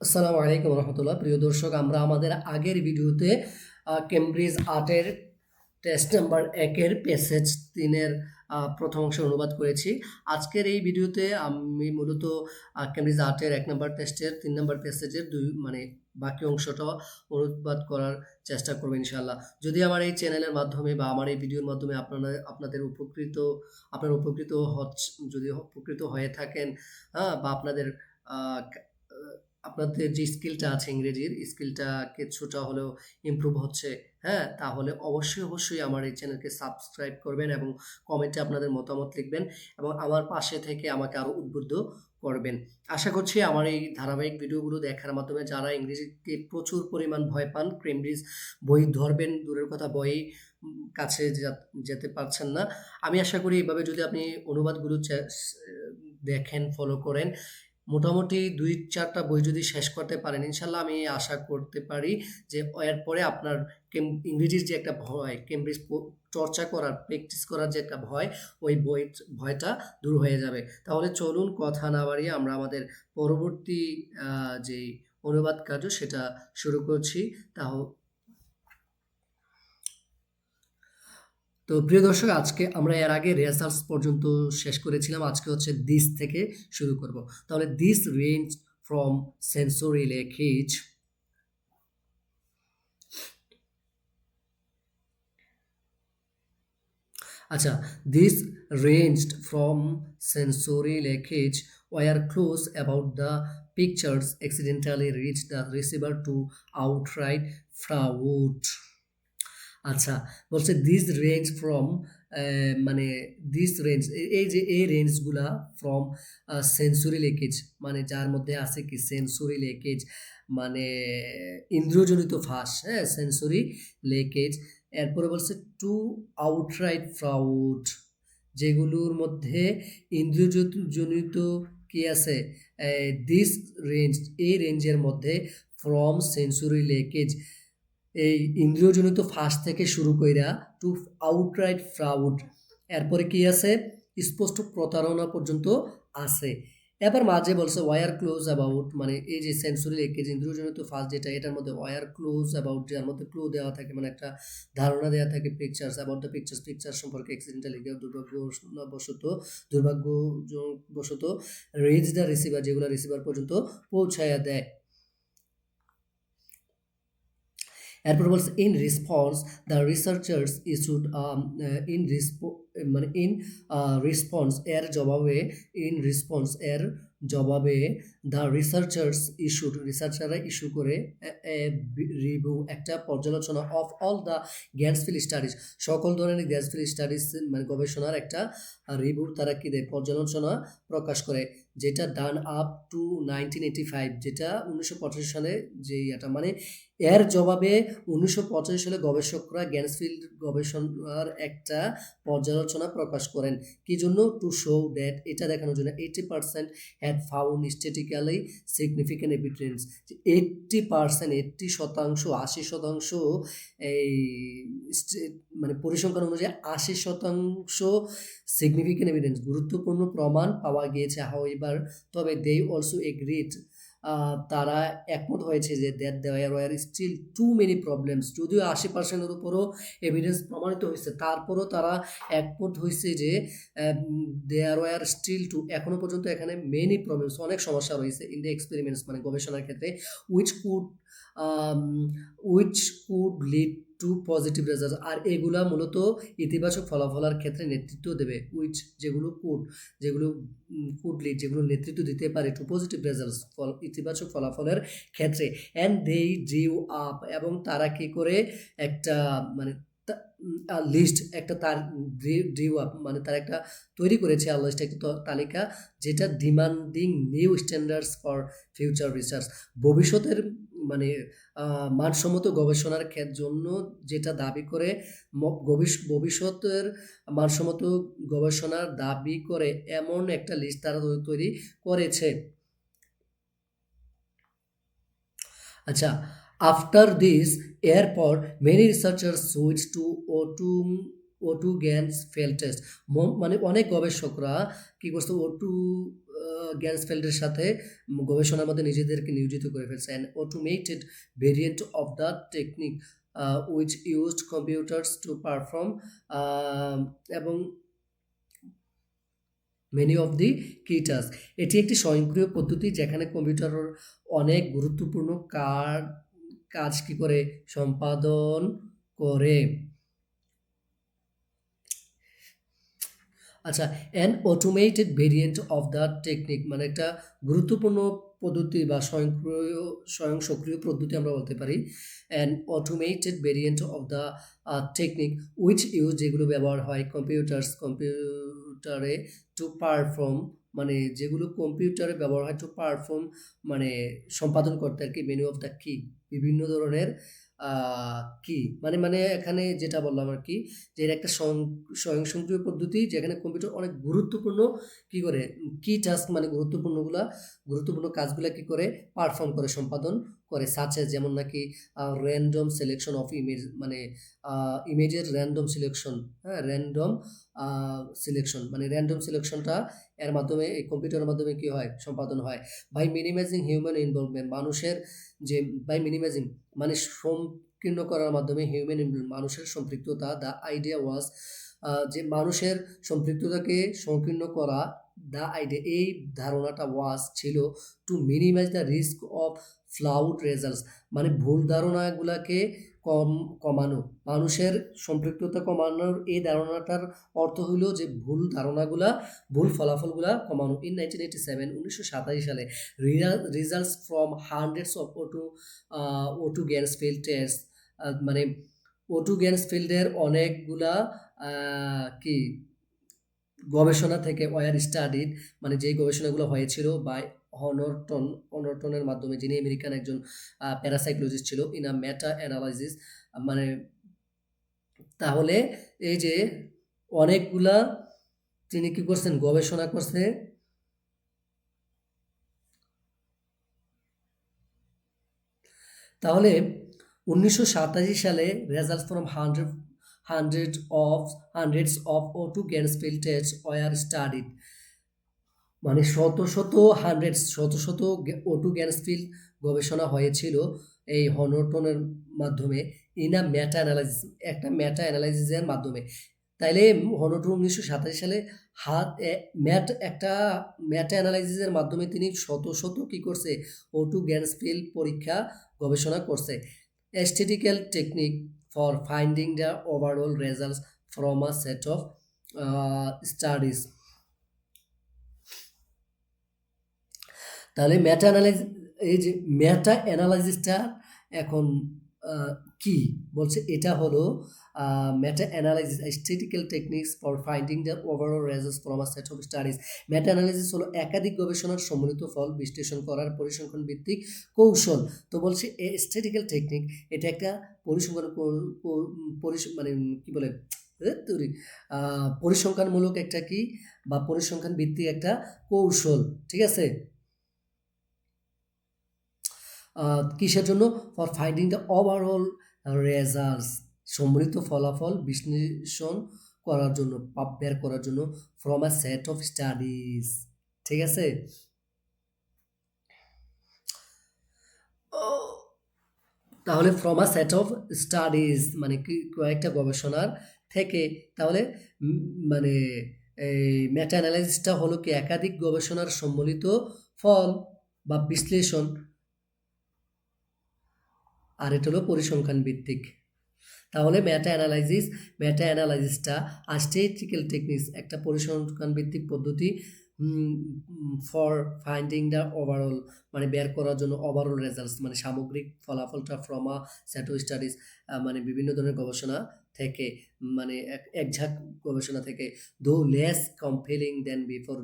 আসসালামু আলাইকুম রহমতুল্লাহ। প্রিয় দর্শক, আমরা আমাদের আগের ভিডিওতে কেমব্রিজ আর্টের টেস্ট নাম্বার 1-এর প্যাসেজ 3-এর প্রথম অংশ অনুবাদ করেছি। আজকের এই ভিডিওতে আমি মূলত কেমব্রিজ আর্টের 1 নম্বর টেস্টের 3 নম্বর প্যাসেজের বাকি অংশটা অনুবাদ করার চেষ্টা করবো ইনশাআল্লাহ। যদি আমার এই চ্যানেলের মাধ্যমে বা আমার এই ভিডিওর মাধ্যমে আপনারা উপকৃত হয়ে থাকেন, বা আপনাদের যে স্কিলটা আছে, ইংরেজির স্কিলটা কিছুটা হলেও ইমপ্রুভ হচ্ছে, তাহলে অবশ্যই আমার এই চ্যানেলকে সাবস্ক্রাইব করবেন এবং কমেন্টে আপনাদের মতামত লিখবেন এবং আমার পাশে থেকে আমাকে আরও উদ্বুদ্ধ করবেন। আশা করছি আমার এই ধারাবাহিক ভিডিওগুলো দেখার মাধ্যমে যারা ইংরেজিতে প্রচুর পরিমাণ ভয় পান, কেমব্রিজ বই ধরবেন দূরের কথা, বই কাছে যেতে পারছেন না, আমি আশা করি এইভাবে যদি আপনি অনুবাদগুলো দেখেন, ফলো করেন, মোটামুটি 2-4টা বই যদি শেষ করতে পারেন, ইনশাল্লাহ আমি আশা করতে পারি যে এরপরে আপনার ইংরেজির যে একটা ভয়, কেমব্রিজ চর্চা করার, প্র্যাকটিস করার যে একটা ভয়, ওই ভয়টা দূর হয়ে যাবে। তাহলে চলুন কথা না বাড়িয়ে আমরা আমাদের পরবর্তী যে অনুবাদ কার্য সেটা শুরু করছি। তো প্রিয় দর্শক, আজকে আমরা এর আগে রেজাল্টস পর্যন্ত শেষ করেছিলাম। আজকে হচ্ছে দিস থেকে শুরু করব। তাহলে this range from sensory language আচ্ছা, this ranged from sensory leakage where clues about the pictures accidentally reached the receiver to outright fraud. আচ্ছা, বলছে দিস রেঞ্জ ফ্রম, মানে দিস রেঞ্জ, এই যে এই রেঞ্জগুলা ফ্রম সেন্সরি লেকেজ, মানে যার মধ্যে আছে কি সেন্সরি লেকেজ, মানে ইন্দ্রিয়জনিত ফাঁস, সেন্সরি লেকেজ। এরপরে বলছে টু আউটরাইট ফ্রাউড, যেগুলোর মধ্যে ইন্দ্রিয়জনিত কি আছে, দিস রেঞ্জ, এই রেঞ্জের মধ্যে ফ্রম সেন্সরি লেকেজ, এই ইন্দ্রিয়জনিত ফাঁস থেকে শুরু কইরা টু আউটরাইট ফ্রাউড, এরপরে কি আছে, স্পষ্ট প্রতারণা পর্যন্ত আছে। এবার মাঝে বলছে ওয়ার ক্লোজ অ্যাবাউট, মানে এই যে সেন্সরি লেকেজ, ইন্দ্রিয়জনিত ফাঁস যেটা, এটার মধ্যে ওয়ার ক্লোজ অ্যাবাউট, যার মধ্যে ক্লু দেওয়া থাকে, মানে একটা ধারণা দেওয়া থাকে, পিকচার্স অ্যাবাউট দ্য পিকচার সম্পর্কে অ্যাক্সিডেন্টালি দুর্ভাগ্যবশত রিচ দ্য রিসিভার, যেগুলো রিসিভার পর্যন্ত পৌঁছায়া দেয়। এরপর বলছে in response the researchers issued, এর জবাবে দ্য রিসার্চাররা ইস্যু করে রিভিউ, একটা পর্যালোচনা অফ অল দ্য গ্যান্সফিল স্টাডিজ, সকল ধরনের গ্যান্সফিল স্টাডিজ, মানে গবেষণার একটা রিভিউ তারা কি দেয়, পর্যালোচনা প্রকাশ করে, যেটা ডান আপ টু 1985, যেটা 1985 সালে যে এটা, মানে এর জবাবে 1985 সালে গবেষকরা গ্যান্সফিল্ড গবেষণার একটা পর্যালোচনা প্রকাশ করেন। কি জন্য? টু শো দ্যাট, এটা দেখানোর জন্য 80% had found statistically significant evidence, 80%, এই মানে পরিসংখ্যান অনুযায়ী 80% সিগনিফিক্যান্ট এভিডেন্স, গুরুত্বপূর্ণ প্রমাণ পাওয়া গিয়েছে। হাউএভার, তবে দে অলসো এগ্রিড, তারা একমত হয়েছে যে that there were still too many problems, যদিও 80%-এর উপরও এভিডেন্স প্রমাণিত হয়েছে, তারপরও তারা একমত হয়েছে যে দেয়ার ওয়ার স্টিল টু, এখনো পর্যন্ত এখানে মেনি প্রবলেমস, অনেক সমস্যা রয়েছে ইন দ্য এক্সপেরিমেন্টস, মানে গবেষণার ক্ষেত্রে, which could lead to positive result, আর এগুলা মূলত ইতিবাচক ফলাফলের ক্ষেত্রে নেতৃত্ব দেবে, যেগুলো কুড লিড, যেগুলো নেতৃত্ব দিতে পারে টু পজিটিভ রেজাল্টস, ইতিবাচক ফলাফলের ক্ষেত্রে। অ্যান্ড দে ড্রিউ আপ, এবং তারা কি করে একটা, মানে লিস্ট, একটা তার ড্রিউ আপ, মানে তারা একটা তৈরি করেছে লিস্ট, একটা তালিকা, যেটা demanding new standards for future research, ভবিষ্যতের মানে মানসম্মত গবেষণার জন্য যেটা দাবি করে, ভবিষ্যতের মানসম্মত গবেষণার দাবি করে এমন একটা লিস্ট তারা তৈরি করেছে। আচ্ছা, আফটার দিস, এরপর many researchers switch to O2 ganzfeld test, মানে অনেক গবেষকরা কি করছে, O2 গ্যান্সফেল্ডের সাথে গবেষণার মধ্যে নিজেদেরকে নিয়োজিত করে ফেলছে। An automated variant of the technique which used computers to perform এবং মেনি অফ দি কি টাস্ক। এটি একটি স্বয়ংক্রিয় পদ্ধতি যেখানে কম্পিউটারের অনেক গুরুত্বপূর্ণ কাজ কি করে সম্পাদন করে। আচ্ছা, an automated variant of the technique মানে একটা গুরুত্বপূর্ণ পদ্ধতি বা স্বয়ং সক্রিয় পদ্ধতি আমরা বলতে পারি। An automated variant of the technique which use যেগুলো ব্যবহার হয় কম্পিউটারে টু পারফর্ম মানে যেগুলো কম্পিউটারে ব্যবহার হয় টু পারফর্ম মানে সম্পাদন করতে আর কি মেনু অফ দ্য কি বিভিন্ন ধরনের কি মানে এখানে যেটা বললাম আর কি যে এর একটা স্বয়ংসক্রিয় পদ্ধতি যেখানে কম্পিউটার অনেক গুরুত্বপূর্ণ কি করে কি টাস্ক মানে গুরুত্বপূর্ণ কাজগুলো কি করে পারফর্ম করে সম্পাদন করে সাচে যেমন নাকি র্যান্ডম সিলেকশন অফ ইমেজ মানে ইমেজের র্যান্ডম সিলেকশন, হ্যাঁ র্যান্ডম সিলেকশন মানে র্যান্ডম সিলেকশনটা এর মাধ্যমে এই কম্পিউটারের মাধ্যমে কি হয় সম্পাদন হয়। বাই মিনিমাইজিং হিউম্যান ইনভলভমেন্ট মানুষের যে বাই মিনিমাইজিং মানে সংকীর্ণ করার মাধ্যমে মানুষের সম্পৃক্ততা দ্য আইডিয়া ওয়াজ যে মানুষের সম্পৃক্ততাকে সংকীর্ণ করা দ্য আইডিয়া এই ধারণাটা ছিল to minimise the risk of flawed results মানে ভুল ধারণাগুলাকে কমানো মানুষের সম্পৃক্ততা কমানোর এই ধারণাটার অর্থ হইল যে ভুল ফলাফলগুলা কমানো। ইন 1987 সালে results from hundreds of auto ganzfeld test মানে ওটু গ্যান্সফিল্ডের অনেকগুলা কি গবেষণা থেকে ওয়ার স্টাডিড মানে যেই গবেষণাগুলো হয়েছিল বাই হনরটনের মাধ্যমে যিনি আমেরিকান একজন প্যারাসাইকোলজিস্ট ছিল ইন আ মেটা অ্যানালাইসিস মানে তাহলে এই যে অনেকগুলা তিনি কি করছেন গবেষণা করছে তাহলে 1987 সালে results from hundreds of auto ganzfeld test were studied মানে শত ওটু গ্যান্সফিল্ড গবেষণা হয়েছিল এই হনরটনের মাধ্যমে ইন আ মেটা অ্যানালাইসিসের মাধ্যমে। তাইলে হনরটন 1987 সালে একটা মেটা অ্যানালাইসিসের মাধ্যমে তিনি শত কি করছে ওটু গ্যান্সফিল্ড পরীক্ষা গবেষণা করছে। Statistical technique for finding the overall results from a set of studies. তাহলে এই যে মেটা অ্যানালাইসিসটা এখন কি বলছে এটা হলো meta analysis statistical techniques for finding the overall results from a set of studies. Meta analysis হলো একাধিক গবেষণার সম্মিলিত ফল বিশ্লেষণ করার পরিসংখ্যান ভিত্তিক কৌশল। তো বলছে স্ট্যাটিস্টিক্যাল টেকনিক এটা একটা মানে কি বলে পরিসংখ্যানমূলক একটা কি বা পরিসংখ্যান ভিত্তিক একটা কৌশল, ঠিক আছে। কিসের জন্য for finding the overall results সম্মিলিত ফলাফল বিশ্লেষণ করার জন্য বের করার জন্য from a set of studies, ঠিক আছে। তাহলে from a set of studies মানে কি কয়েকটা গবেষণার থেকে। তাহলে মানে এই মেটা অ্যানালাইসিসটা হলো কি একাধিক গবেষণার সম্মিলিত ফল বা বিশ্লেষণ, আর এটা হলো পরিসংখ্যান ভিত্তিক। তাহলে মেটা অ্যানালাইসিসটা স্ট্যাটিস্টিক্যাল টেকনিক্স একটা পরিসংখ্যান ভিত্তিক পদ্ধতি ফর ফাইন্ডিং দ্য ওভারঅল মানে বের করার জন্য ওভারঅল রেজাল্টস মানে সামগ্রিক ফলাফলটা from a set of studies মানে বিভিন্ন ধরনের গবেষণা থেকে মানে একঝাঁক গবেষণা থেকে। দো লেস কম্পেলিং দেন বিফোর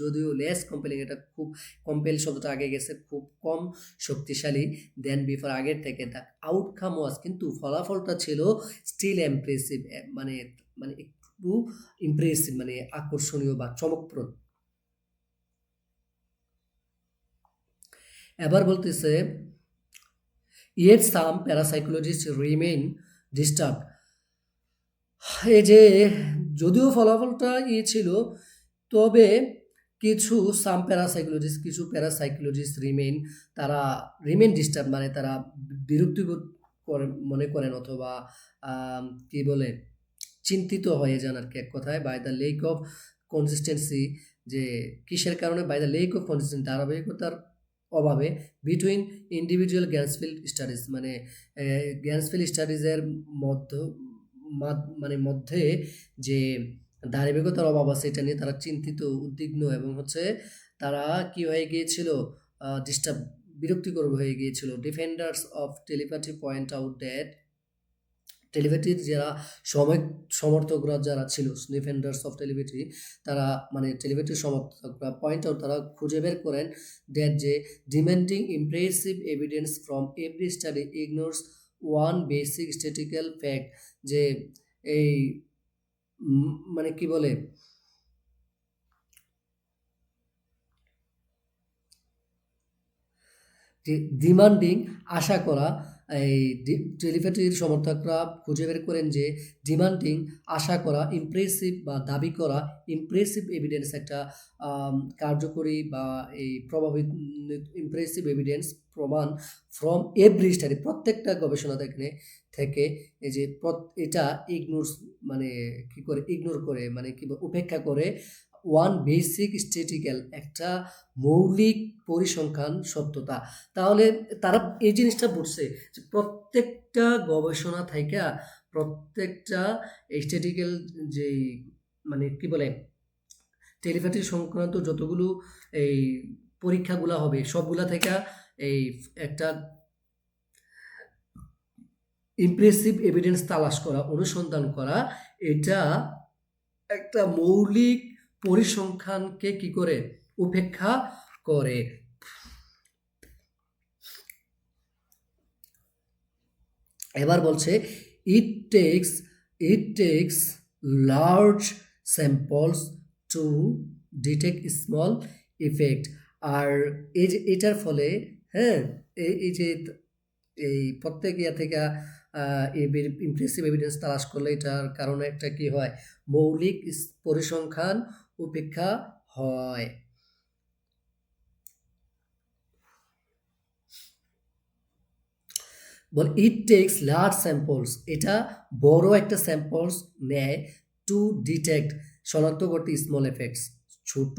যদিও লেস কম্পেলিং এটা খুব কম্পেল শব্দটা আগে গেছে খুব কম শক্তিশালী দেন বিফোর আগের থেকে। দ্য আউটকাম ওয়াজ কিন্তু ফলাফলটা ছিল স্টিল ইমপ্রেসিভ মানে মানে একটু ইমপ্রেসিভ মানে আকর্ষণীয় বা চমকপ্রদ। এবার বলতেছে ইয়েট সাম প্যারাসাইকোলজিস্ট রিমেইন ডিস্টার্ব। এই যে যদিও ফলাফলটা ছিল তবে কিছু কিছু প্যারাসাইকোলজিস্ট তারা রিমেইন ডিস্টার্ব, মানে তারা বিরক্তিবোধ মনে করেন, অথবা আম, কি বলে, চিন্তিত হয়ে যান আর কি, এক কথায়, by the lack of consistency, যে কিসের কারণে, by the lack of consistency, ধারাবাহিকতার অভাবে, বিটুইন ইন্ডিভিজুয়াল গ্যান্সফিল্ড স্টাডিজ, মানে গ্যান্সফিল্ড স্টাডিজের মধ্য মানে মধ্যে যে ধারাবাহিকতার অভাব আছে, এটা নিয়ে তারা চিন্তিত, উদ্বিগ্ন, এবং হচ্ছে তারা কি হয়ে গিয়েছিল, ডিস্টার্ব, বিরক্তিকর হয়ে গিয়েছিল। Defenders of telepathy point out that, টেলিপ্যাথির যারা সময় সমর্থকরা যারা ছিল, ডিফেন্ডার্স অফ টেলিপ্যাথি, তারা মানে টেলিপ্যাথির সমর্থকরা পয়েন্ট আউট, তারা খুঁজে বের করেন দ্যাট যে demanding impressive evidence from every study ignores one basic স্ট্যাটিক্যাল fact, যে এই মানে কি বলে, ডিমান্ডিং, আশা করা, এই টেলিপ্যাথির সমর্থকরা খুঁজে বের করেন যে ডিমান্ডিং, আশা করা, ইমপ্রেসিভ বা দাবি করা, ইমপ্রেসিভ এভিডেন্স, একটা কার্যকরী বা এই প্রভাবিত ইমপ্রেসিভ এভিডেন্স, প্রমাণ, ফ্রম এভরি স্টাডি, প্রত্যেকটা গবেষণা থেকে এই যে এটা ইগনোরস, মানে কি করে, ইগনোর করে, মানে কি উপেক্ষা করে, ওয়ান বেসিক স্ট্যাটিক্যাল, একটা মৌলিক পরিসংখ্যান সত্যতা। তাহলে তারা এই জিনিসটা বুঝছে যে প্রত্যেকটা গবেষণা থেকে, প্রত্যেকটা স্ট্যাটিক্যাল, যে মানে কি বলে, টেলিপ্যাথি সংক্রান্ত যতগুলো এই পরীক্ষাগুলা হবে, সবগুলা থেকে এই একটা ইমপ্রেসিভ এভিডেন্স তালাশ করা, অনুসন্ধান করা, এটা একটা মৌলিক পরিসংখ্যানকে কি করে উপেক্ষা করে। এবার বলছে it takes it takes large samples to detect small effect. আর এই যে এটার ফলে, হ্যাঁ, এই যে এই প্রত্যেক ইয়া থেকে ইমপ্রেসিভ এভিডেন্স তালাশ করলে এটার কারণে একটা কি হয়, মৌলিক পরিসংখ্যান উপেক্ষা হয়। বল ইট টেক্স লার্জ স্যাম্পলস, এটা বড় একটা স্যাম্পলস নেয়, টু ডিটেক্ট, শনাক্ত করতে, স্মল এফেক্টস, ছোট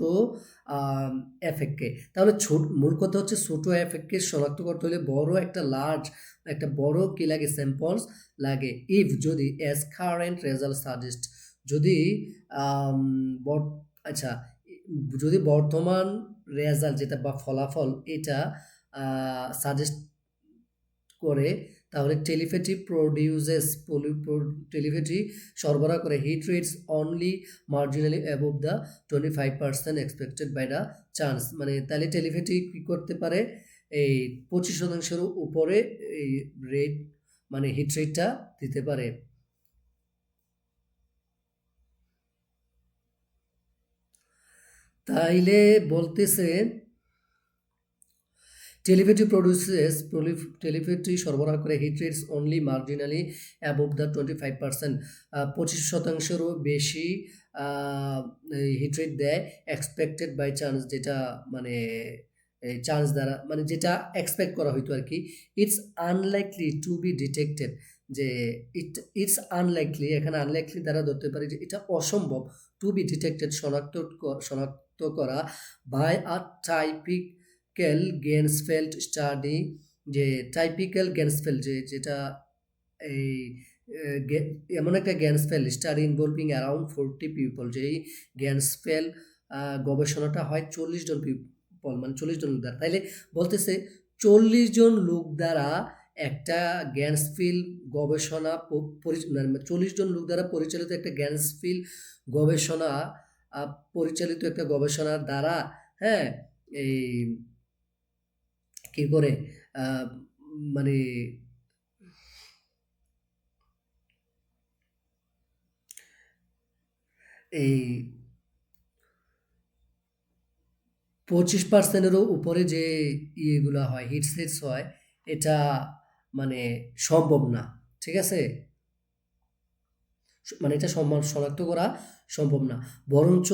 এফেক্টকে। তাহলে মূল কথা হচ্ছে ছোট এফেক্টকে শনাক্ত করতে হলে বড় একটা বড় কি লাগে, স্যাম্পলস লাগে। ইফ, যদি, অ্যাজ কারেন্ট রেজাল্ট সাজেস্ট, যদি আচ্ছা, যদি বর্তমান রেজাল্ট যেটা বা ফলাফল এটা সাজেস্ট করে, তাহলে টেলিপ্যাথি সরবরাহ করে hit rates only marginally above the 25% expected by the chance, মানে তাহলে টেলিপ্যাথি কি করতে পারে, এই 25%-এর উপরে এই রেট, মানে হিট রেটটা দিতে পারে। তাইলে বলতেছে টেলিপ্যাথি সরবরাহ করে hit rates only marginally above the 25%, 25%-এরও বেশি হিট রেট দেয়, এক্সপেক্টেড বাই চান্স, যেটা মানে চান্স দ্বারা, মানে যেটা এক্সপেক্ট করা হইতো আর কি। It's unlikely to B detected, যে ইটস আনলাইকলি, এখানে আনলাইকলি দ্বারা ধরতে পারি যে এটা অসম্ভব, টু বি ডিটেক্টেড, শনাক্ত করা, বাই আ টাইপিক্যাল গেন্সফেল্ড স্টাডি, যে টাইপিক্যাল গেন্সফেল্ড, যেটা এই এমন একটা গ্যান্সফেল স্টাডি ইনভলভিং অ্যারাউন্ড 40 পিপল, যে এই গ্যান্সফেল গবেষণাটা হয় 40 জন পিপল, মানে 40 জন লোক দ্বারা। তাইলে বলতেছে 40 জন লোক দ্বারা একটা গ্যান্সফিল গবেষণা 40 জন লোক দ্বারা পরিচালিত একটা গ্যান্সফিল গবেষণা, পরিচালিত একটা গবেষণার দ্বারা, হ্যাঁ, এই কি করে মানে এই 25%-এরও উপরে যে ইয়েগুলা হয়, হিট সেটস হয়, এটা মানে সম্ভব না, ঠিক আছে, মানে এটা শনাক্ত করা সম্ভব না, বরঞ্চ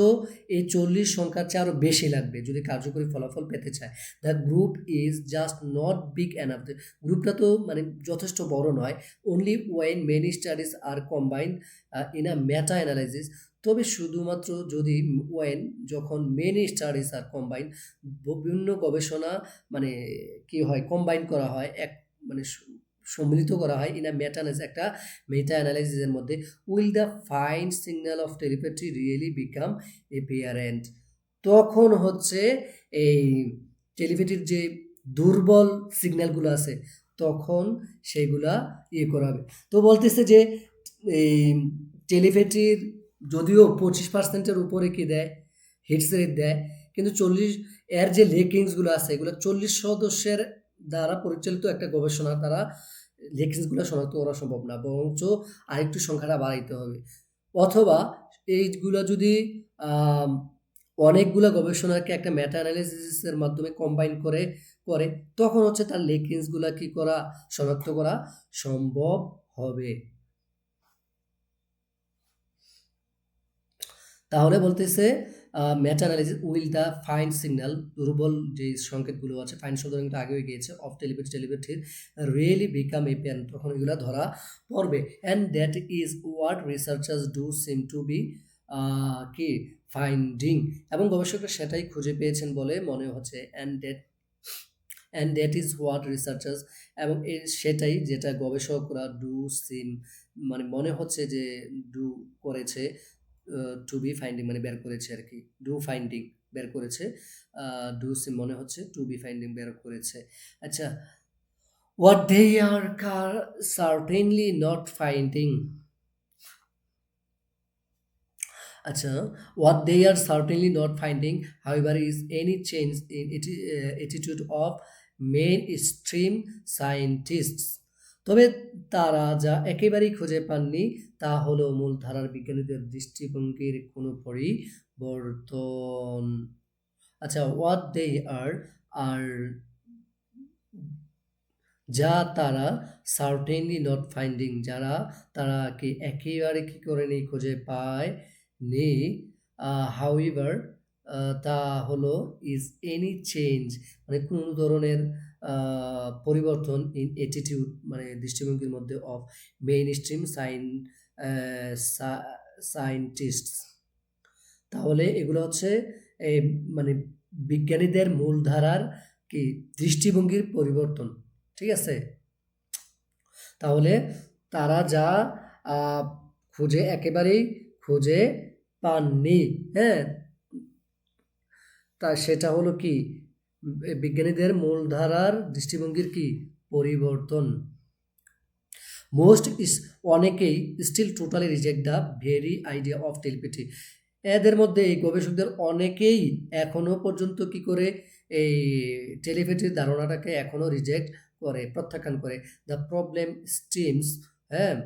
এই 40 সংখ্যার চেয়ে আরও বেশি লাগবে যদি কার্যকরী ফলাফল পেতে চায়। The group is just not big enough, গ্রুপটা তো মানে যথেষ্ট বড় নয়। Only when many studies are combined in a meta analysis, তবে শুধুমাত্র যদি ওয়েন যখন মেনি স্টাডিজ আর কম্বাইন, বিভিন্ন গবেষণা মানে কি হয় কম্বাইন করা হয়, এক মানে সম্মিলিত করা হয় ইন আ মেটা অ্যানালাইসিস, একটা মেটা অ্যানালাইসিসের মধ্যে, will the fine signal of telepathy really become apparent, তখন হচ্ছে এই টেলিপ্যাথির যে দুর্বল সিগন্যালগুলো আছে তখন সেইগুলা করাবে। তো বলতেছে যে এই টেলিপ্যাথির যদিও 25%-এর উপরে কি দেয় হিটস রেট দেয়, কিন্তু 40 এর যে লেকিংসগুলো আছে এগুলো 40 সদস্যের দ্বারা পরিচালিত একটা গবেষণা দ্বারা লেকিংসগুলো শনাক্ত করা সম্ভব না, বরঞ্চ আরেকটু সংখ্যাটা বাড়াইতে হবে। অথবা এইগুলো যদি আম, অনেকগুলো গবেষণাকে একটা মেটা অ্যানালিসিসের মাধ্যমে কম্বাইন করে তখন হচ্ছে তার লেকিংসগুলা কি করা শনাক্ত করা সম্ভব হবে। তাহলে বলতেছে meta analysis will the fine signal, দুর্বল যে সংকেতগুলো আছে, ফাইন শব্দটা কিন্তু আগেও গিয়েছে, অফ টেলিপ্যাথির রিয়েলি বিকাম এপিয়ারেন্ট, তখন এগুলো ধরা পড়বে। And that is what researchers do seem to be কি ফাইন্ডিং, এবং গবেষকরা সেটাই খুঁজে পেয়েছেন বলে মনে হচ্ছে। And that is what researchers, এবং সেটাই যেটা গবেষকরা ডু সিম মানে মনে হচ্ছে যে ডু করেছে, টু বি ফাইন্ডিং মানে বের করেছে আর কি, ডু ফাইন্ডিং বের করেছে, ডু সিম মনে হচ্ছে টু বি ফাইন্ডিং বের করেছে। আচ্ছা, what they are certainly not finding, আচ্ছা, what they are certainly not finding, however, is any change in attitude of mainstream scientists, তবে তারা যা একেবারেই খুঁজে পাননি তা হলো মূলধারার বিজ্ঞানীদের দৃষ্টিভঙ্গির কোনো পরিবর্তন। আচ্ছা, what they আর যা তারা সার্টেনলি নট ফাইন্ডিং, তারা কি একেবারে কি করেনি খুঁজে পায় নি, হাউএভার তা হলো ইজ এনি চেঞ্জ মানে কোনো ধরনের পরিবর্তন ইন অ্যাটিটিউড মানে দৃষ্টিভঙ্গির মধ্যে অফ মেইন স্ট্রিম সায়েন্টিস্ট, তাহলে এগুলো হচ্ছে এই মানে বিজ্ঞানীদের মূলধারার কি দৃষ্টিভঙ্গির পরিবর্তন, ঠিক আছে। তাহলে তারা যা আহ, একেবারেই খুঁজে পাননি, হ্যাঁ, তা সেটা হলো কি বিজ্ঞানীদের মূলধারার দৃষ্টিভঙ্গির কি পরিবর্তন। অনেকেই still totally reject the very idea of telepathy, এদের মধ্যে এই গবেষকদের অনেকেই এখনো পর্যন্ত কি করে এই টেলিপ্যাথির ধারণাটাকে এখনো রিজেক্ট করে, প্রত্যাখ্যান করে। দ্য প্রবলেম স্টিমস, হ্যাঁ,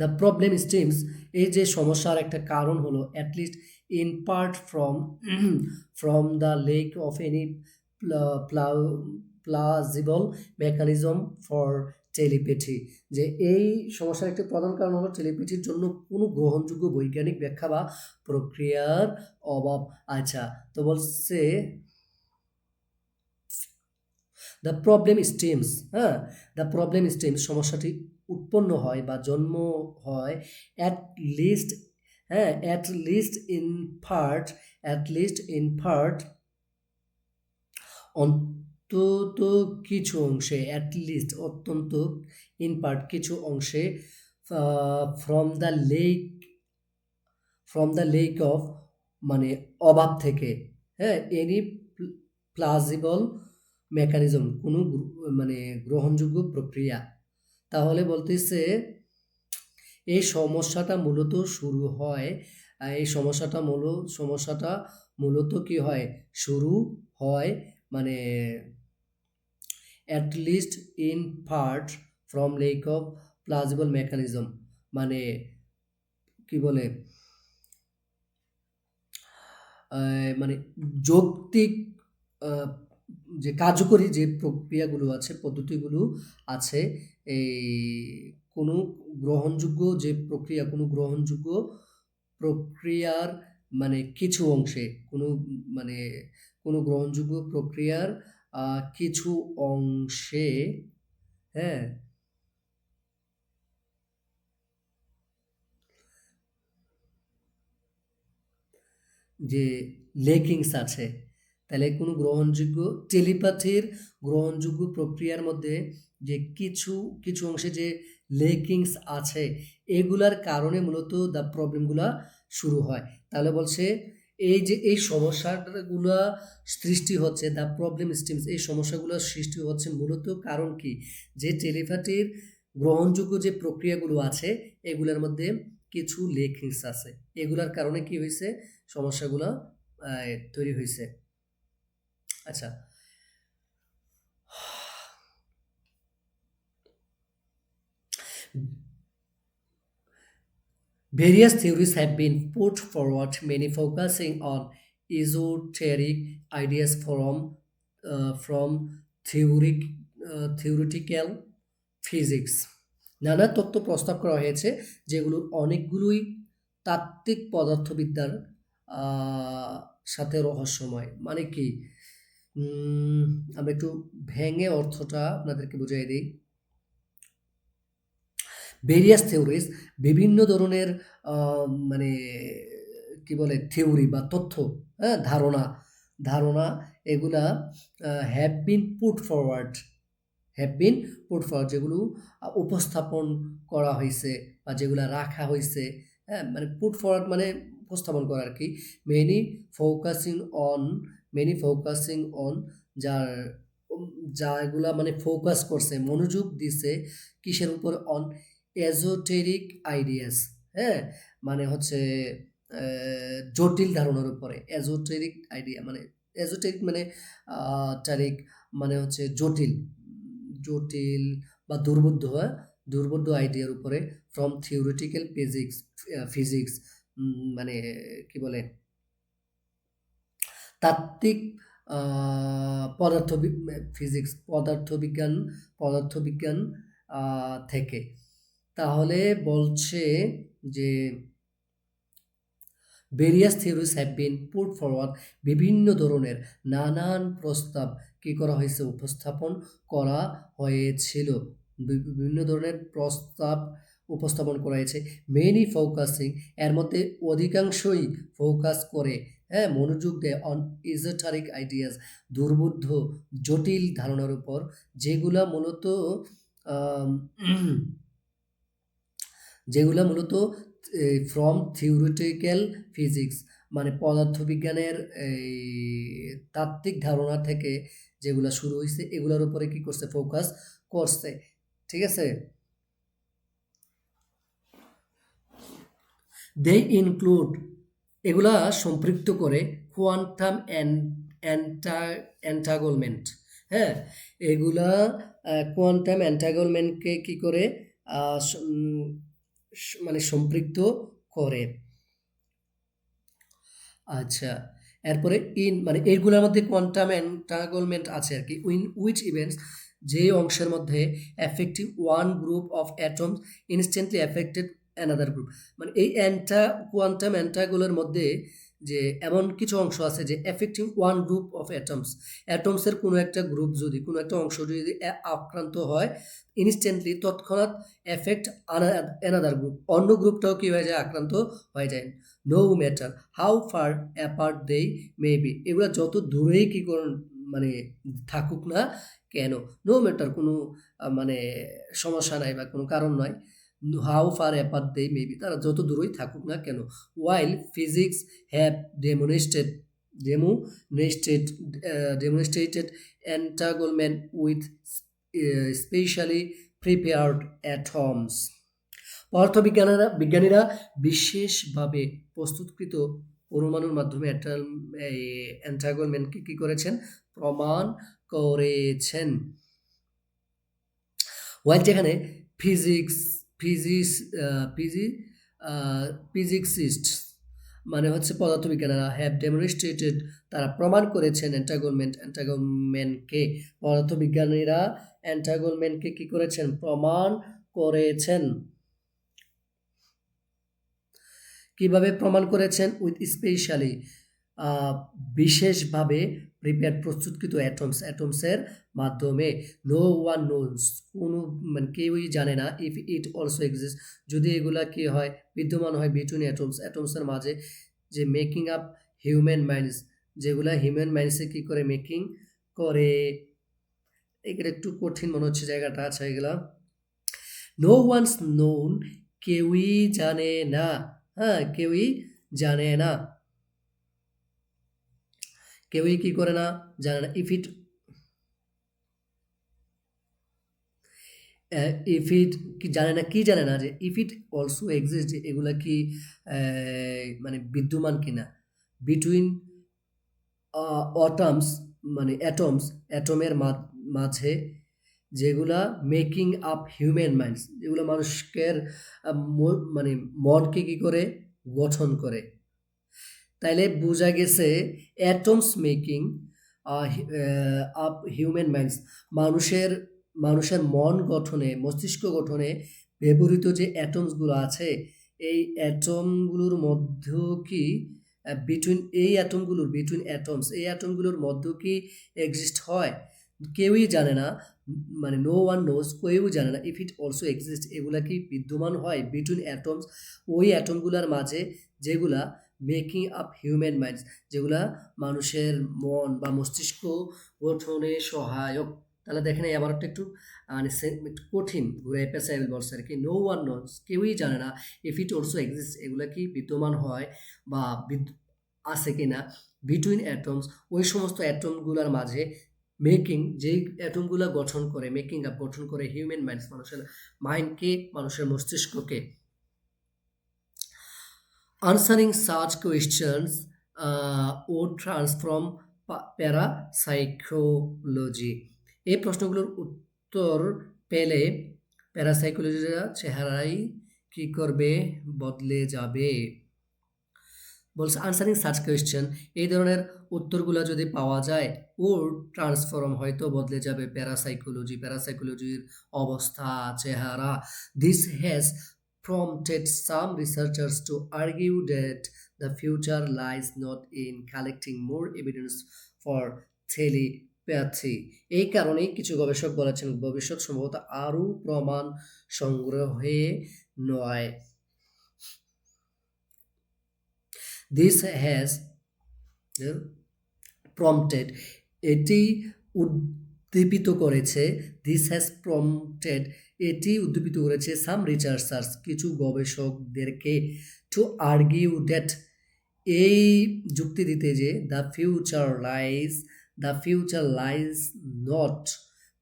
দ্য প্রবলেম স্টিমস, এই যে সমস্যার একটা কারণ হলো at least in part from the lack of any plausible mechanism for telepathy, যে এই সমস্যার একটি প্রধান কারণ হলো টেলিপ্যাথির জন্য কোনো গ্রহণযোগ্য বৈজ্ঞানিক ব্যাখ্যা বা প্রক্রিয়ার অভাব। আচ্ছা, তো বলছে দ্য প্রবলেম স্টেমস, হ্যাঁ, দ্য প্রবলেম স্টেমস সমস্যাটি উৎপন্ন হয় বা জন্ম হয় অ্যাট লিস্ট, হ্যাঁ, অ্যাট লিস্ট ইন পার্ট অন্তত কিছু অংশে, অ্যাটলিস্ট অত্যন্ত, ইন পার্ট কিছু অংশে, ফ্রম দ্য লেক অফ মানে অভাব থেকে, হ্যাঁ, এনি প্লাজিবল মেকানিজম কোনো মানে গ্রহণযোগ্য প্রক্রিয়া। তাহলে বলতেছে এই সমস্যাটা মূলত শুরু হয়, এই সমস্যাটা মূলত কি হয় শুরু হয় মানে at least in part from lake of plausible mechanism, মানে কি বলে মানে যৌক্তিক যে কার্যকরী যে প্রক্রিয়াগুলো আছে, পদ্ধতিগুলো আছে, এই কোনো গ্রহণযোগ্য যে প্রক্রিয়া, কোনো গ্রহণযোগ্য প্রক্রিয়ার মানে কিছু অংশে, কোনো মানে কোনো গ্রহণযোগ্য প্রক্রিয়ার কিছু অংশে, হ্যাঁ, যে লেকিংস আছে, তাহলে কোনো গ্রহণযোগ্য টেলিপ্যাথির গ্রহণযোগ্য প্রক্রিয়ার মধ্যে যে কিছু কিছু অংশে যে লেকিংস আছে, এগুলার কারণে মূলত দ্য প্রবলেমগুলা শুরু হয়। তাহলে বলছে এই যে এই সমস্যাগুলা সৃষ্টি হচ্ছে, দ্য প্রবলেম স্টিমস, এই সমস্যাগুলো সৃষ্টি হচ্ছে মূলত কারণ কি, যে টেলিপ্যাথির গ্রহণযোগ্য যে প্রক্রিয়াগুলো আছে এগুলোর মধ্যে কিছু লেকিংস আছে, এগুলার কারণে কি হয়েছে, সমস্যাগুলো তৈরি হয়েছে। আচ্ছা, various theories have been put forward, many focusing on esoteric ideas from theoric, theoretical physics. নানা তত্ত্ব প্রস্তাব করা হয়েছে যেগুলোর অনেকগুলোই তাত্ত্বিক পদার্থবিদ্যার সাথে রহস্যময়। মানে কি, আমরা একটু ভেঙে অর্থটা আপনাদেরকে বুঝিয়ে দিই। ভেরিয়াস থিওরিজ, বিভিন্ন ধরনের মানে কি বলে থিওরি বা তথ্য, হ্যাঁ, ধারণা, ধারণা এগুলা have been put forward, have been put forward, যেগুলো উপস্থাপন করা হয়েছে বা যেগুলা রাখা হয়েছে, হ্যাঁ, মানে পুট ফরওয়ার্ড মানে উপস্থাপন করা আর কি। Many focusing on, many focusing on, যার যা এগুলা মানে ফোকাস করছে, মনোযোগ দিছে কিসের উপর, অন এজোটেরিক আইডিয়াস, হ্যাঁ, মানে হচ্ছে জটিল ধারণার উপরে। এজোটেরিক আইডিয়া মানে, এজোটেরিক মানে টারিক মানে হচ্ছে জটিল, জটিল বা দুর্বোধ্য, হ্যাঁ, দুর্বোধ্য আইডিয়ার উপরে। ফ্রম থিওরিটিক্যাল ফিজিক্স, ফিজিক্স মানে কি বলে, তাত্ত্বিক ফিজিক্স, পদার্থবিজ্ঞান, পদার্থবিজ্ঞান থেকে। তাহলে বলছে যে various theories have been put forward, বিভিন্ন ধরনের নানান প্রস্তাব কি করা হয়েছে, উপস্থাপন করা হয়েছিল, বিভিন্ন ধরনের প্রস্তাব উপস্থাপন করা হয়েছে। মেনি ফোকাসিং, এর মধ্যে অধিকাংশই ফোকাস করে, হ্যাঁ, মনোযোগ দেয় অন ইজোটারিক আইডিয়াস, দুর্বোধ্য জটিল ধারণার উপর, যেগুলা মূলত আম, যেগুলা মূলত ফ্রম থিওরিটিক্যাল ফিজিক্স, মানে পদার্থবিজ্ঞানের এই তাত্ত্বিক ধারণা থেকে যেগুলা শুরু হয়েছে, এগুলোর উপরে কি করছে, ফোকাস করছে। ঠিক আছে, দে ইনক্লুড, এগুলা সম্পৃক্ত করে কোয়ান্টাম অ্যান্টাগলমেন্ট, হ্যাঁ, এগুলা কোয়ান্টাম অ্যান্টাগলমেন্টকে কি করে মানে সম্পৃক্ত করে। আচ্ছা, এরপরে ইন মানে এগুলোর মধ্যে কোয়ান্টাম এন্টাগলমেন্ট আছে আর কি। উইন উইচ ইভেন্টস, যে অংশের মধ্যে effective one group of atoms instantly affected another group, মানে এই কোয়ান্টাম এন্টাগুলোর মধ্যে যে এমন কিছু অংশ আছে যে effective one group of atoms, অ্যাটমসের কোনো একটা গ্রুপ যদি, কোনো একটা অংশ যদি আক্রান্ত হয়, ইনস্ট্যান্টলি তৎক্ষণাৎ এফেক্ট অ্যানাদার গ্রুপ, অন্য গ্রুপটাও কি হয়ে যায়, আক্রান্ত হয়ে যায়। No matter how far apart they may be, এগুলো যত দূরেই কি করুন মানে থাকুক না কেন, নো ম্যাটার কোনো মানে সমস্যা নাই বা কোনো কারণ নয়, how far apart they may be, তারা যত দূরেই থাকুক না কেন। While physics have demonstrate demonstrate demonstrated entanglement with specially prepared atoms, বিজ্ঞানীরা বিশেষভাবে প্রস্তুতকৃত পরমাণুর মাধ্যমে অ্যান্টাগলমেন্টকে কি করেছেন, প্রমাণ করেছেন। ওয়াইল, যেখানে ফিজিক্স ফিজিস ফিজি ফিজিক্সিস্ট মানে হচ্ছে পদার্থবিজ্ঞানীরা হ্যাভ ডেমনস্ট্রেটেড, তারা প্রমাণ করেছেন অ্যান্টাগনমেন্টকে, পদার্থবিজ্ঞানীরা অ্যান্টাগনমেন্টকে কি করেছেন, প্রমাণ করেছেন। কিভাবে প্রমাণ করেছেন? উইথ স্পেশালি, বিশেষভাবে প্রিপেয়ার, প্রস্তুতকৃত অ্যাটমসের মাধ্যমে। নো ওয়ান নোজ, কোনো মানে কেউই জানে না, ইফ ইট অলসো এক্সিস্ট, যদি এগুলা কি হয়, বিদ্যমান হয়, বিটুইন অ্যাটমসের মাঝে, যে মেকিং আপ হিউম্যান মাইন্ডস, যেগুলা হিউম্যান মাইন্ডসে কি করে মেকিং করে। এগুলো একটু কঠিন মনে হচ্ছে জায়গাটা, আচ্ছা এগুলা নো ওয়ান্স নোন, কেউই জানে না, হ্যাঁ কেউই জানে না, কেউই কি করে না, জানে না। ইফ ইট কি জানে না, কি জানে না, যে ইফ ইট অলসো এক্সিস্ট, এগুলা কি মানে বিদ্যমান কিনা, বিটুইন অটামস, মানে অ্যাটমের মাঝে, যেগুলা মেকিং আপ হিউম্যান মাইন্ডস, যেগুলো মানুষের মানে মনকে কি করে গঠন করে। তাইলে বোঝা গেছে atoms making up human minds, মানুষের মানুষের মন গঠনে, মস্তিষ্ক গঠনে ব্যবহৃত যে অ্যাটমসগুলো আছে, এই অ্যাটমগুলোর মধ্যেও কি বিটুইন অ্যাটমস, এই অ্যাটমগুলোর মধ্যেও কি এক্সিস্ট হয়, কেউই জানে না। মানে নো ওয়ান নোজ, কেউই জানে না, ইফ ইট অলসো এক্সিস্ট, এগুলা কি বিদ্যমান হয় বিটুইন অ্যাটমস, ওই অ্যাটমগুলোর মাঝে, যেগুলা মেকিং আপ হিউম্যান মাইন্ডস, যেগুলা মানুষের মন বা মস্তিষ্ক গঠনে সহায়ক। তাহলে দেখেন এই আবার একটু মানে একটু কঠিন ঘুরে পেঁচাই বলছে আর কি। নো ওয়ান নোজ, কেউই জানে না, ইফ ইট অলসো এক্সিস্ট, এগুলা কি বিদ্যমান হয় বা আছে কিনা, বিটুইন অ্যাটমস, ওই সমস্ত অ্যাটমগুলোর মাঝে, মেকিং, যেই অ্যাটমগুলো গঠন করে, মেকিং আপ গঠন করে হিউম্যান মাইন্ডস, মানুষের মাইন্ডকে, মানুষের মস্তিষ্ককে। Answering such questions would transform parapsychology. এই প্রশ্নগুলোর উত্তর পেলে প্যারাসাইকোলজির চেহারাই কি করবে, বদলে যাবে। বলছে আনসারিং সার্চ কোয়েশ্চেন, এই ধরনের উত্তরগুলো যদি পাওয়া যায়, ওর ট্রান্সফর্ম, হয়তো বদলে যাবে প্যারাসাইকোলজির অবস্থা, চেহারা। This has prompted some researchers to argue that the future lies not in collecting more evidence for telepathy. এই কারণেই কিছু গবেষক বলেছেন, ভবিষ্যৎ সম্ভবত আরও প্রমাণ সংগ্রহে নয়। This has prompted, এটি উদ্দীপিত করেছে, this has prompted, এটি উদ্দীপিত করেছে some researchers, কিছু গবেষকদেরকে, to argue that, এই যুক্তি দিতে যে the future lies not,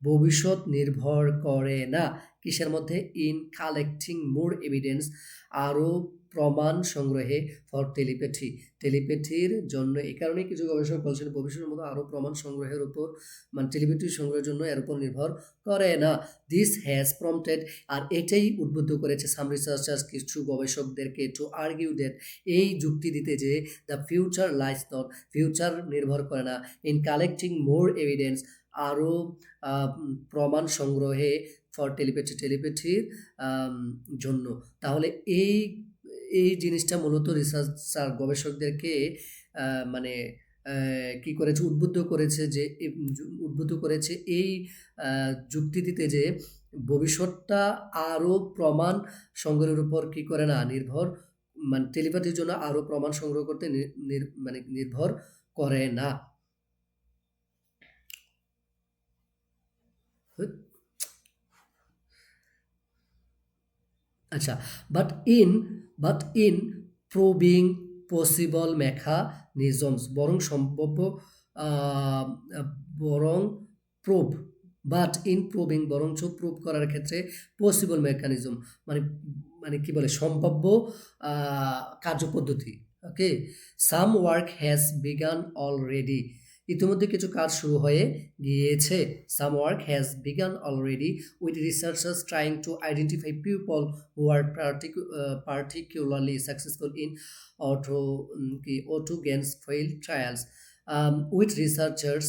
ভবিষ্যৎ নির্ভর করে না, কিসের মধ্যে, in collecting more evidence, আরও প্রমাণ সংগ্রহে, ফর টেলিপ্যাথির জন্য। এই কারণেই কিছু গবেষক বলছেন ভবিষ্যতের মতো আরও প্রমাণ সংগ্রহের উপর, মানে টেলিপ্যাথি সংগ্রহের জন্য এর উপর নির্ভর করে না। দিস হ্যাজ প্রম্পটেড, আর এটাই উদ্বুদ্ধ করেছে সাম রিসার্চার্স, কিছু গবেষকদেরকে, টু আর্গিউ দ্যাট, এই যুক্তি দিতে যে the future lies not, future নির্ভর করে না, ইন কালেক্টিং মোর এভিডেন্স, আরও প্রমাণ সংগ্রহে, ফর টেলিপ্যাথির জন্য। তাহলে এই জিনিসটা মূলত রিসার্চার গবেষকদেরকে মানে কি করেছে, উদ্বুদ্ধ করেছে এই যুক্তি দিতে যে ভবিষ্যৎটা আরও প্রমাণ সংগ্রহের উপর কি করে না, নির্ভর, মানে টেলিপ্যাথির জন্য আরও প্রমাণ সংগ্রহ করতে মানে নির্ভর করে না। আচ্ছা, but in proving possible mechanisms, বরং সম্ভাব্য আহ, বরং প্রুভ, বাট ইন প্রুভিং, বরঞ্চ প্রুভ করার ক্ষেত্রে, পসিবল মেকানিজম, মানে মানে কি বলে, সম্ভাব্য কার্যপদ্ধতি। Okay, some work has begun already, ইতিমধ্যে কিছু কাজ শুরু হয়ে গিয়েছে। Some work has begun already with researchers trying to identify people who are particularly successful in autogen's failed trials. With researchers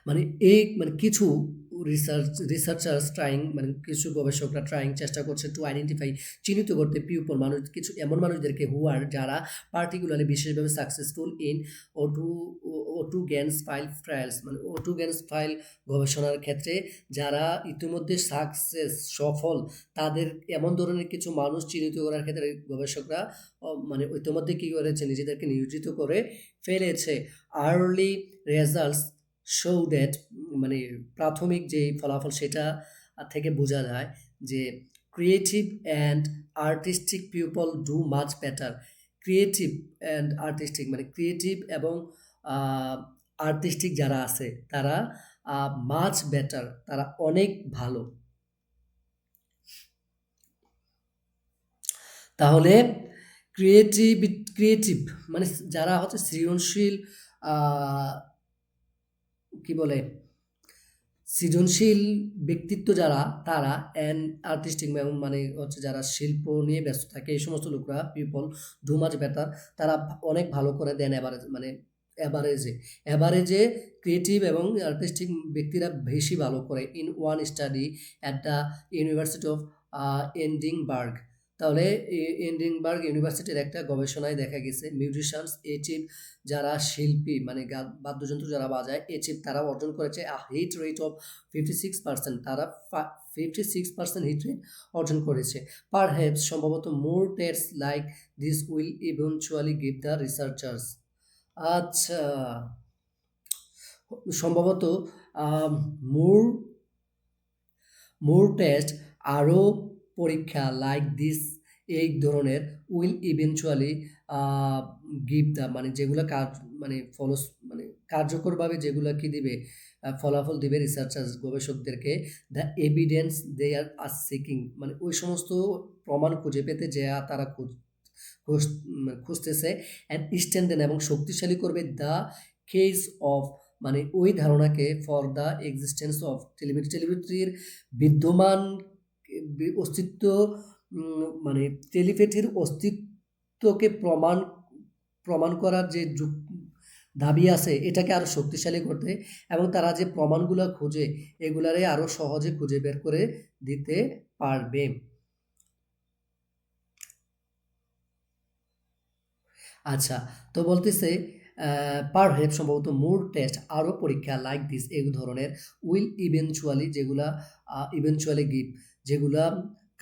মানে এই মানে কিছু রিসার্চার্স ট্রাইং মানে কিছু গবেষকরা চেষ্টা করছে টু আইডেন্টিফাই চিহ্নিত করতে পিপল মানুষ কিছু এমন মানুষদেরকে হু আর যারা পার্টিকুলারলি বিশেষভাবে successful in auto auto ganzfeld trials মানে ওটু গ্যান্স ফাইল গবেষণার ক্ষেত্রে যারা ইতিমধ্যে সফল তাদের এমন ধরনের কিছু মানুষ চিহ্নিত করার ক্ষেত্রে গবেষকরা মানে ইতিমধ্যে কী করেছে নিজেদেরকে নিয়োজিত করে ফেলেছে। আর্লি রেজাল্টস শো দ্যাট মানে প্রাথমিক যে ফলাফল সেটা থেকে বোঝা যায় যে creative and artistic people do much better. Creative and artistic মানে ক্রিয়েটিভ এবং আর্টিস্টিক যারা আছে তারা মাচ বেটার তারা অনেক ভালো। তাহলে ক্রিয়েটিভ মানে যারা হচ্ছে সৃজনশীল কি বলে সৃজনশীল ব্যক্তিত্ব যারা তারা অ্যান্ড আর্টিস্টিক মানে হচ্ছে যারা শিল্প নিয়ে ব্যস্ত থাকে এই সমস্ত লোকরা পিপল ডু মাচ বেটার তারা অনেক ভালো করে দেন অ্যাভারেজে ক্রিয়েটিভ এবং আর্টিস্টিক ব্যক্তিরা বেশি ভালো করে in one study at the university of Edinburgh. তাহলে এডিনবার্গ ইউনিভার্সিটির একটা গবেষণায় দেখা গেছে মিউজিশিয়ানস এচিভ যারা শিল্পী মানে বাদ্যযন্ত্র যারা বাজায় এচিভ তারা অর্জন করেছে হিট রেট অফ 56%। তারা 56% হিট রেট অর্জন করেছে। পারহ্যাপস সম্ভবত more test like this will eventually give the researchers. আচ্ছা সম্ভবত মোর মোর টেস্ট আরও পরীক্ষা লাইক দিস এই ধরনের উইল ইভেনচুয়ালি গিভ দ্য মানে যেগুলো কাজ মানে মানে কার্যকরভাবে যেগুলো কি দিবে ফলাফল দিবে রিসার্চার্স গবেষকদেরকে the evidence they are seeking মানে ওই সমস্ত প্রমাণ খুঁজে পেতে যে তারা খুঁজতেছে অ্যান্ড স্ট্যান্ডেন এবং শক্তিশালী করবে দ্য কেস অফ মানে ওই ধারণাকে ফর দ্য এক্সিস্টেন্স অফ টেলিপ্যাথির বিদ্যমান অস্তিত্ব মানে টেলিপ্যাথির অস্তিত্বকে প্রমাণ করার যে দাবি আছে এটাকে আরও শক্তিশালী করতে এবং তারা যে প্রমাণগুলো খুঁজে এগুলারে আরও সহজে খুঁজে বের করে দিতে পারবে। আচ্ছা তো বলতেছে পারহেপ সম্ভবত মোর টেস্ট আরও পরীক্ষা লাইক দিস এই ধরনের উইল ইভেনচুয়ালি গিভ যেগুলা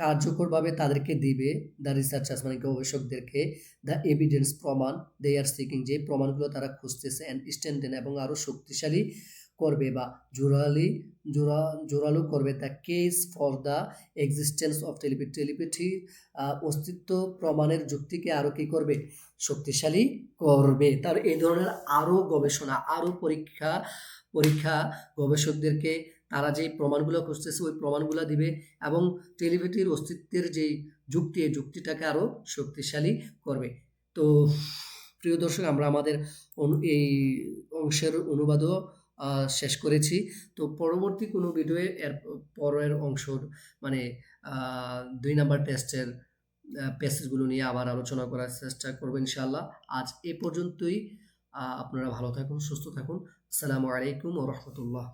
কার্যকরভাবে তাদেরকে দিবে দ্য রিসার্চার্স মানে গবেষকদেরকে দ্য এভিডেন্স প্রমাণ দে আর সিকিং যে প্রমাণগুলো তারা খুঁজতেছে অ্যান্ড স্ট্যান্ডেন এবং আরও শক্তিশালী করবে বা জোরালো করবে the case for the existence of telepathy অস্তিত্ব প্রমাণের যুক্তিকে আরও কী করবে শক্তিশালী করবে। তার এই ধরনের আরও গবেষণা আরও পরীক্ষা গবেষকদেরকে তারা যেই প্রমাণগুলো খুঁজতেছে ওই প্রমাণগুলো দিবে এবং টেলিপ্যাথির অস্তিত্বের যেই যুক্তি এই যুক্তিটাকে আরও শক্তিশালী করবে। তো প্রিয় দর্শক আমরা আমাদের এই অংশের অনুবাদও শেষ করেছি। তো পরবর্তী কোনো ভিডিওয়ে এর পরের অংশ মানে 2 নাম্বার টেস্টের প্যাসেজগুলো নিয়ে আবার আলোচনা করার চেষ্টা করব ইনশাআল্লাহ। আজ এ পর্যন্তই। আপনারা ভালো থাকুন, সুস্থ থাকুন। আসসালামু আলাইকুম ওয়া রাহমাতুল্লাহ।